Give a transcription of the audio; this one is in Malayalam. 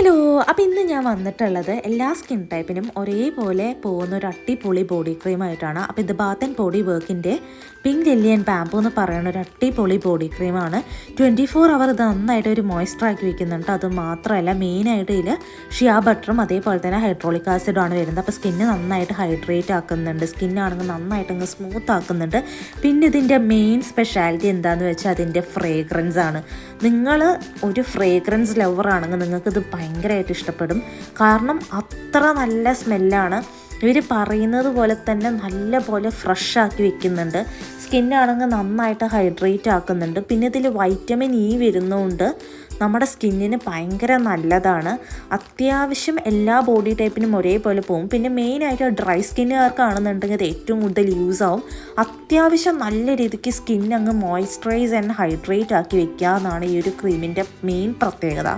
ഹലോ, അപ്പോൾ ഇന്ന് ഞാൻ വന്നിട്ടുള്ളത് എല്ലാ സ്കിൻ ടൈപ്പിനും ഒരേപോലെ പോകുന്ന ഒരു അടിപൊളി ബോഡി ക്രീമായിട്ടാണ്. അപ്പോൾ ഇത് ബാത്ത് ആൻഡ് ബോഡി വർക്കിൻ്റെ പിങ്ക് ലില്ലിയൻ ബാമ്പൂ എന്ന് പറയുന്ന ഒരു അടിപൊളി ബോഡി ക്രീമാണ്. 24 അവർ ഇത് നന്നായിട്ട് ഒരു മോയ്സ്ചറാക്കി വെക്കുന്നുണ്ട്. അത് മാത്രമല്ല, മെയിനായിട്ട് ഇതിൽ ഷിയാ ബട്ടറും അതേപോലെ തന്നെ ഹൈഡ്രോളിക് ആസിഡുമാണ് വരുന്നത്. അപ്പോൾ സ്കിന്ന് നന്നായിട്ട് ഹൈഡ്രേറ്റ് ആക്കുന്നുണ്ട്, സ്കിന്നാണെങ്കിൽ നന്നായിട്ട് അങ്ങ് സ്മൂത്ത് ആക്കുന്നുണ്ട്. പിന്നെ ഇതിൻ്റെ മെയിൻ സ്പെഷ്യാലിറ്റി എന്താണെന്ന് വെച്ചാൽ അതിൻ്റെ ഫ്രേഗ്രൻസ് ആണ്. നിങ്ങൾ ഒരു ഫ്രേഗ്രൻസ് ലവറാണെങ്കിൽ നിങ്ങൾക്കിത് ഭയങ്കരമായിട്ട് ഇഷ്ടപ്പെടും. കാരണം അത്ര നല്ല സ്മെല്ലാണ്. ഇവർ പറയുന്നത് പോലെ തന്നെ നല്ല പോലെ ഫ്രഷ് ആക്കി വെക്കുന്നുണ്ട്. സ്കിന്നാണെങ്കിൽ നന്നായിട്ട് ഹൈഡ്രേറ്റ് ആക്കുന്നുണ്ട്. പിന്നെ ഇതിൽ വൈറ്റമിൻ ഇ വരുന്നതുകൊണ്ട് നമ്മുടെ സ്കിന്നിന് ഭയങ്കര നല്ലതാണ്. അത്യാവശ്യം എല്ലാ ബോഡി ടൈപ്പിനും ഒരേപോലെ പോകും. പിന്നെ മെയിനായിട്ട് ഡ്രൈ സ്കിന്നുകാർക്കാണെന്നുണ്ടെങ്കിൽ ഇത് ഏറ്റവും കൂടുതൽ യൂസ് ആവും. അത്യാവശ്യം നല്ല രീതിക്ക് സ്കിൻ അങ്ങ് മോയ്സ്ചറൈസ് ആൻഡ് ഹൈഡ്രേറ്റ് ആക്കി വെക്കുക എന്നാണ് ഈ ഒരു ക്രീമിൻ്റെ മെയിൻ പ്രത്യേകത.